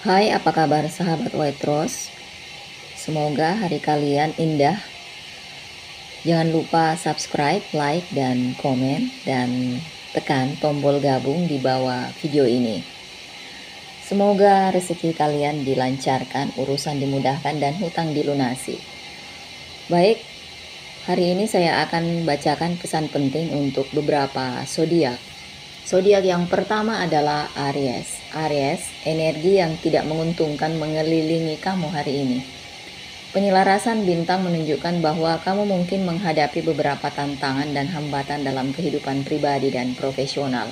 Hai, apa kabar sahabat White Rose? Semoga hari kalian indah. Jangan lupa subscribe, like, dan komen, dan tekan tombol gabung di bawah video ini. Semoga rezeki kalian dilancarkan, urusan dimudahkan, dan hutang dilunasi. Baik, hari ini saya akan bacakan pesan penting untuk beberapa zodiak. Zodiak yang pertama adalah Aries. Aries, energi yang tidak menguntungkan mengelilingi kamu hari ini. Penyelarasan bintang menunjukkan bahwa kamu mungkin menghadapi beberapa tantangan dan hambatan dalam kehidupan pribadi dan profesional.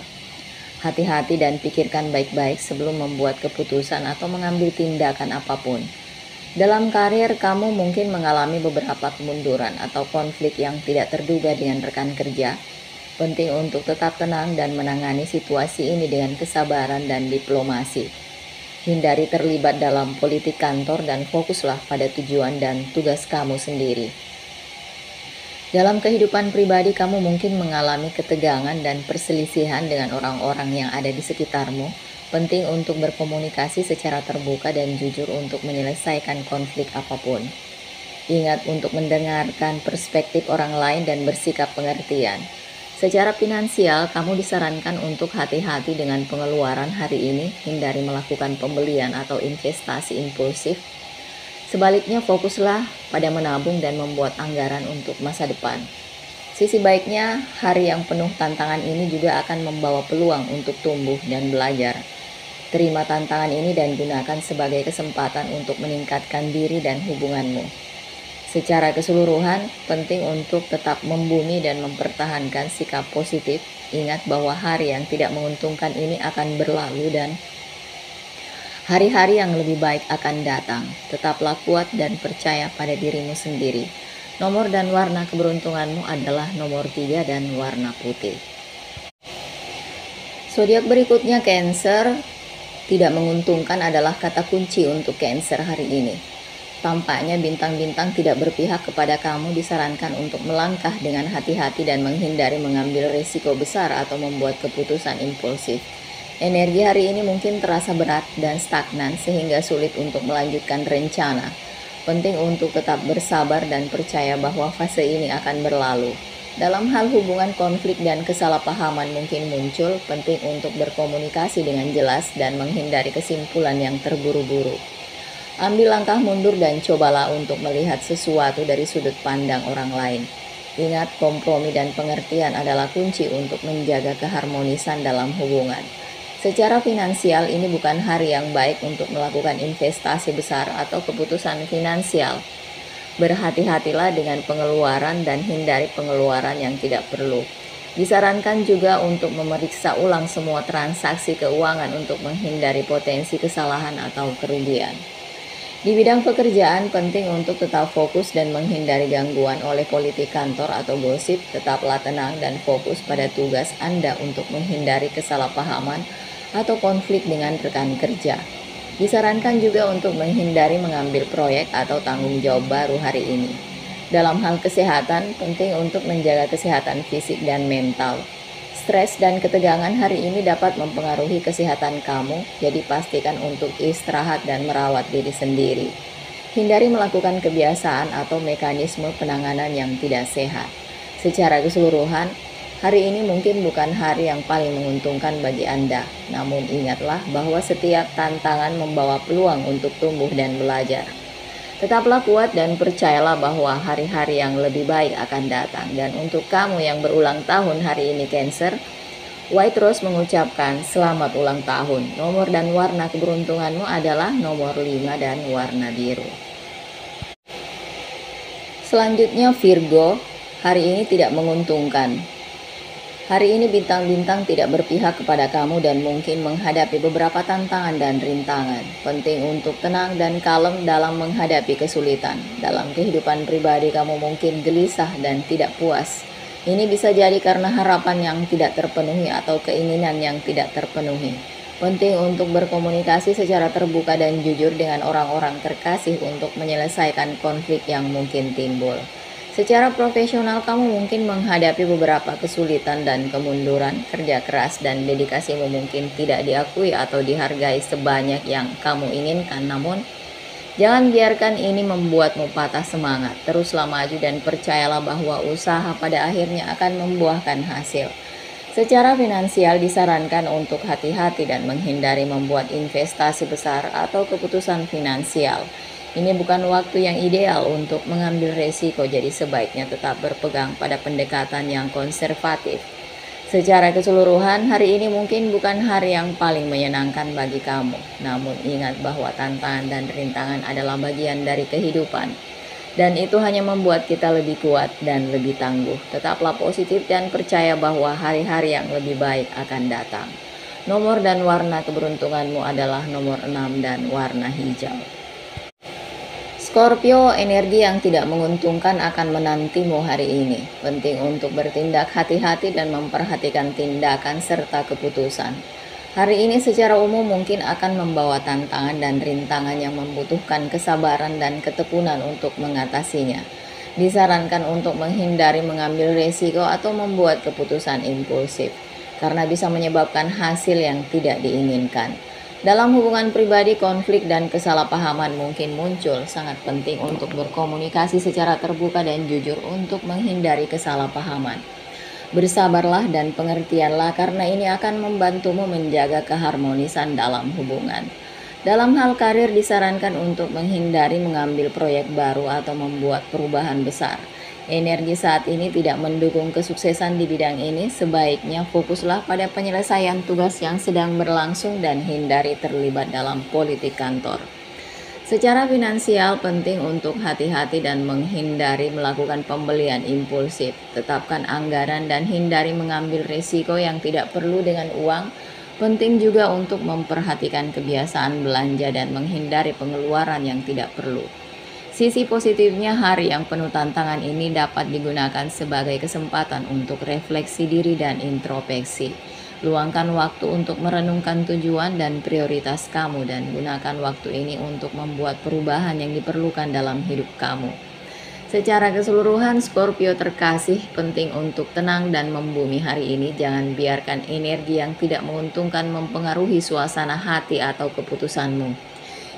Hati-hati dan pikirkan baik-baik sebelum membuat keputusan atau mengambil tindakan apapun. Dalam karir, kamu mungkin mengalami beberapa kemunduran atau konflik yang tidak terduga dengan rekan kerja. Penting untuk tetap tenang dan menangani situasi ini dengan kesabaran dan diplomasi. Hindari terlibat dalam politik kantor dan fokuslah pada tujuan dan tugas kamu sendiri. Dalam kehidupan pribadi, kamu mungkin mengalami ketegangan dan perselisihan dengan orang-orang yang ada di sekitarmu. Penting untuk berkomunikasi secara terbuka dan jujur untuk menyelesaikan konflik apapun. Ingat untuk mendengarkan perspektif orang lain dan bersikap pengertian. Secara finansial, kamu disarankan untuk hati-hati dengan pengeluaran hari ini, hindari melakukan pembelian atau investasi impulsif. Sebaliknya, fokuslah pada menabung dan membuat anggaran untuk masa depan. Sisi baiknya, hari yang penuh tantangan ini juga akan membawa peluang untuk tumbuh dan belajar. Terima tantangan ini dan gunakan sebagai kesempatan untuk meningkatkan diri dan hubunganmu. Secara keseluruhan, penting untuk tetap membumi dan mempertahankan sikap positif. Ingat bahwa hari yang tidak menguntungkan ini akan berlalu dan hari-hari yang lebih baik akan datang. Tetaplah kuat dan percaya pada dirimu sendiri. Nomor dan warna keberuntunganmu adalah nomor 3 dan warna putih. Zodiak berikutnya Cancer. Tidak menguntungkan adalah kata kunci untuk Cancer hari ini. Tampaknya bintang-bintang tidak berpihak kepada kamu, disarankan untuk melangkah dengan hati-hati dan menghindari mengambil risiko besar atau membuat keputusan impulsif. Energi hari ini mungkin terasa berat dan stagnan sehingga sulit untuk melanjutkan rencana. Penting untuk tetap bersabar dan percaya bahwa fase ini akan berlalu. Dalam hal hubungan, konflik dan kesalahpahaman mungkin muncul. Penting untuk berkomunikasi dengan jelas dan menghindari kesimpulan yang terburu-buru. Ambil langkah mundur dan cobalah untuk melihat sesuatu dari sudut pandang orang lain. Ingat, kompromi dan pengertian adalah kunci untuk menjaga keharmonisan dalam hubungan. Secara finansial, ini bukan hari yang baik untuk melakukan investasi besar atau keputusan finansial. Berhati-hatilah dengan pengeluaran dan hindari pengeluaran yang tidak perlu. Disarankan juga untuk memeriksa ulang semua transaksi keuangan untuk menghindari potensi kesalahan atau kerugian. Di bidang pekerjaan, penting untuk tetap fokus dan menghindari gangguan oleh politik kantor atau gosip. Tetaplah tenang dan fokus pada tugas Anda untuk menghindari kesalahpahaman atau konflik dengan rekan kerja. Disarankan juga untuk menghindari mengambil proyek atau tanggung jawab baru hari ini. Dalam hal kesehatan, penting untuk menjaga kesehatan fisik dan mental. Stres dan ketegangan hari ini dapat mempengaruhi kesehatan kamu, jadi pastikan untuk istirahat dan merawat diri sendiri. Hindari melakukan kebiasaan atau mekanisme penanganan yang tidak sehat. Secara keseluruhan, hari ini mungkin bukan hari yang paling menguntungkan bagi Anda. Namun ingatlah bahwa setiap tantangan membawa peluang untuk tumbuh dan belajar. Tetaplah kuat dan percayalah bahwa hari-hari yang lebih baik akan datang. Dan untuk kamu yang berulang tahun hari ini Cancer, White Rose mengucapkan selamat ulang tahun. Nomor dan warna keberuntunganmu adalah nomor 5 dan warna biru. Selanjutnya Virgo, hari ini tidak menguntungkan. Hari ini bintang-bintang tidak berpihak kepada kamu dan mungkin menghadapi beberapa tantangan dan rintangan. Penting untuk tenang dan kalem dalam menghadapi kesulitan. Dalam kehidupan pribadi kamu mungkin gelisah dan tidak puas. Ini bisa jadi karena harapan yang tidak terpenuhi atau keinginan yang tidak terpenuhi. Penting untuk berkomunikasi secara terbuka dan jujur dengan orang-orang terkasih untuk menyelesaikan konflik yang mungkin timbul. Secara profesional, kamu mungkin menghadapi beberapa kesulitan dan kemunduran. Kerja keras dan dedikasimu mungkin tidak diakui atau dihargai sebanyak yang kamu inginkan. Namun, jangan biarkan ini membuatmu patah semangat. Teruslah maju dan percayalah bahwa usaha pada akhirnya akan membuahkan hasil. Secara finansial, disarankan untuk hati-hati dan menghindari membuat investasi besar atau keputusan finansial. Ini bukan waktu yang ideal untuk mengambil resiko, jadi sebaiknya tetap berpegang pada pendekatan yang konservatif. Secara keseluruhan, hari ini mungkin bukan hari yang paling menyenangkan bagi kamu. Namun ingat bahwa tantangan dan rintangan adalah bagian dari kehidupan. Dan itu hanya membuat kita lebih kuat dan lebih tangguh. Tetaplah positif dan percaya bahwa hari-hari yang lebih baik akan datang. Nomor dan warna keberuntunganmu adalah nomor 6 dan warna hijau. Scorpio, energi yang tidak menguntungkan akan menantimu hari ini. Penting untuk bertindak hati-hati dan memperhatikan tindakan serta keputusan. Hari ini secara umum mungkin akan membawa tantangan dan rintangan yang membutuhkan kesabaran dan ketekunan untuk mengatasinya. Disarankan untuk menghindari mengambil resiko atau membuat keputusan impulsif, karena bisa menyebabkan hasil yang tidak diinginkan. Dalam hubungan pribadi, konflik dan kesalahpahaman mungkin muncul. Sangat penting untuk berkomunikasi secara terbuka dan jujur untuk menghindari kesalahpahaman. Bersabarlah dan pengertianlah, karena ini akan membantumu menjaga keharmonisan dalam hubungan. Dalam hal karir, disarankan untuk menghindari mengambil proyek baru atau membuat perubahan besar. Energi saat ini tidak mendukung kesuksesan di bidang ini. Sebaiknya fokuslah pada penyelesaian tugas yang sedang berlangsung dan hindari terlibat dalam politik kantor. Secara finansial, penting untuk hati-hati dan menghindari melakukan pembelian impulsif. Tetapkan anggaran dan hindari mengambil risiko yang tidak perlu dengan uang. Penting juga untuk memperhatikan kebiasaan belanja dan menghindari pengeluaran yang tidak perlu. Sisi positifnya, hari yang penuh tantangan ini dapat digunakan sebagai kesempatan untuk refleksi diri dan introspeksi. Luangkan waktu untuk merenungkan tujuan dan prioritas kamu dan gunakan waktu ini untuk membuat perubahan yang diperlukan dalam hidup kamu. Secara keseluruhan, Scorpio terkasih, penting untuk tenang dan membumi hari ini. Jangan biarkan energi yang tidak menguntungkan mempengaruhi suasana hati atau keputusanmu.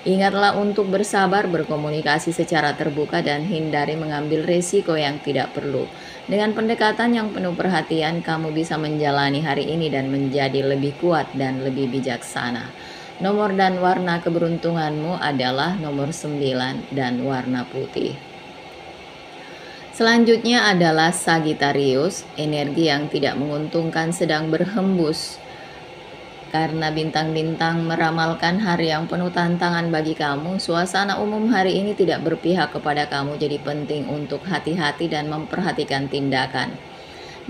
Ingatlah untuk bersabar, berkomunikasi secara terbuka, dan hindari mengambil resiko yang tidak perlu. Dengan pendekatan yang penuh perhatian, kamu bisa menjalani hari ini dan menjadi lebih kuat dan lebih bijaksana. Nomor dan warna keberuntunganmu adalah nomor 9 dan warna putih. Selanjutnya adalah Sagittarius, energi yang tidak menguntungkan sedang berhembus. Karena bintang-bintang meramalkan hari yang penuh tantangan bagi kamu, suasana umum hari ini tidak berpihak kepada kamu, jadi penting untuk hati-hati dan memperhatikan tindakan.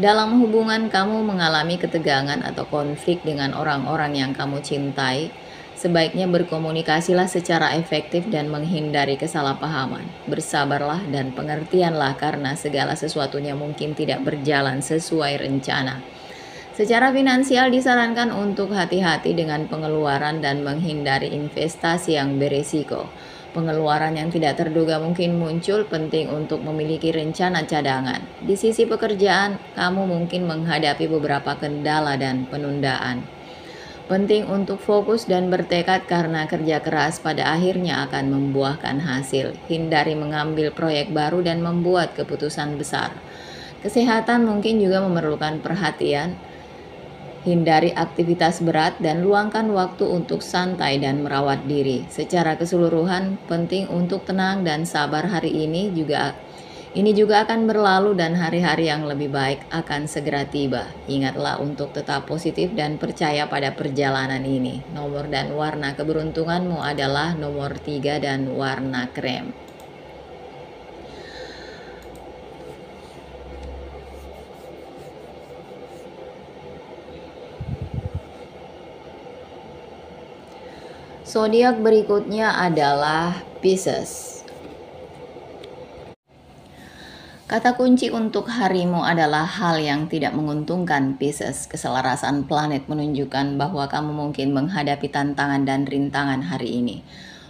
Dalam hubungan, kamu mengalami ketegangan atau konflik dengan orang-orang yang kamu cintai. Sebaiknya berkomunikasilah secara efektif dan menghindari kesalahpahaman. Bersabarlah dan pengertianlah, karena segala sesuatunya mungkin tidak berjalan sesuai rencana. Secara finansial, disarankan untuk hati-hati dengan pengeluaran dan menghindari investasi yang berisiko. Pengeluaran yang tidak terduga mungkin muncul, penting untuk memiliki rencana cadangan. Di sisi pekerjaan, kamu mungkin menghadapi beberapa kendala dan penundaan. Penting untuk fokus dan bertekad, karena kerja keras pada akhirnya akan membuahkan hasil. Hindari mengambil proyek baru dan membuat keputusan besar. Kesehatan mungkin juga memerlukan perhatian. Hindari aktivitas berat dan luangkan waktu untuk santai dan merawat diri. Secara keseluruhan, penting untuk tenang dan sabar hari ini juga. Ini juga akan berlalu dan hari-hari yang lebih baik akan segera tiba. Ingatlah untuk tetap positif dan percaya pada perjalanan ini. Nomor dan warna keberuntunganmu adalah nomor 3 dan warna krem. Zodiak berikutnya adalah Pisces. Kata kunci untuk harimu adalah hal yang tidak menguntungkan, Pisces. Keselarasan planet menunjukkan bahwa kamu mungkin menghadapi tantangan dan rintangan hari ini.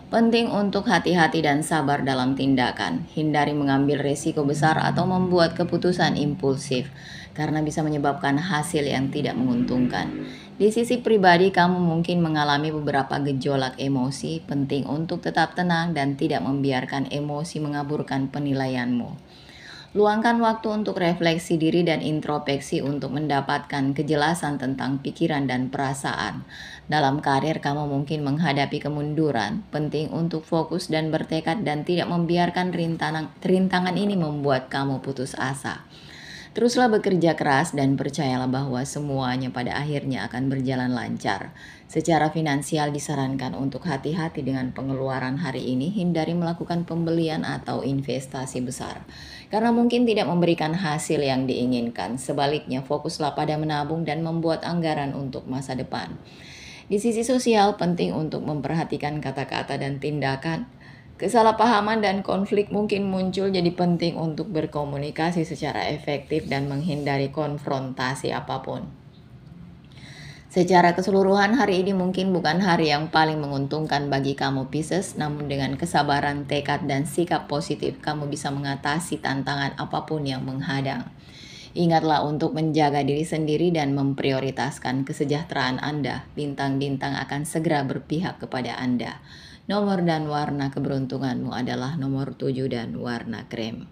Penting untuk hati-hati dan sabar dalam tindakan. Hindari mengambil risiko besar atau membuat keputusan impulsif, karena bisa menyebabkan hasil yang tidak menguntungkan. Di sisi pribadi, kamu mungkin mengalami beberapa gejolak emosi. Penting untuk tetap tenang dan tidak membiarkan emosi mengaburkan penilaianmu. Luangkan waktu untuk refleksi diri dan introspeksi untuk mendapatkan kejelasan tentang pikiran dan perasaan. Dalam karir, kamu mungkin menghadapi kemunduran. Penting untuk fokus dan bertekad dan tidak membiarkan rintangan ini membuat kamu putus asa. Teruslah bekerja keras dan percayalah bahwa semuanya pada akhirnya akan berjalan lancar. Secara finansial disarankan untuk hati-hati dengan pengeluaran hari ini, hindari melakukan pembelian atau investasi besar, karena mungkin tidak memberikan hasil yang diinginkan. Sebaliknya, fokuslah pada menabung dan membuat anggaran untuk masa depan. Di sisi sosial, penting untuk memperhatikan kata-kata dan tindakan. Kesalahpahaman dan konflik mungkin muncul, jadi penting untuk berkomunikasi secara efektif dan menghindari konfrontasi apapun. Secara keseluruhan, hari ini mungkin bukan hari yang paling menguntungkan bagi kamu Pisces, namun dengan kesabaran, tekad, dan sikap positif, kamu bisa mengatasi tantangan apapun yang menghadang. Ingatlah untuk menjaga diri sendiri dan memprioritaskan kesejahteraan Anda. Bintang-bintang akan segera berpihak kepada Anda. Nomor dan warna keberuntunganmu adalah nomor 7 dan warna krem.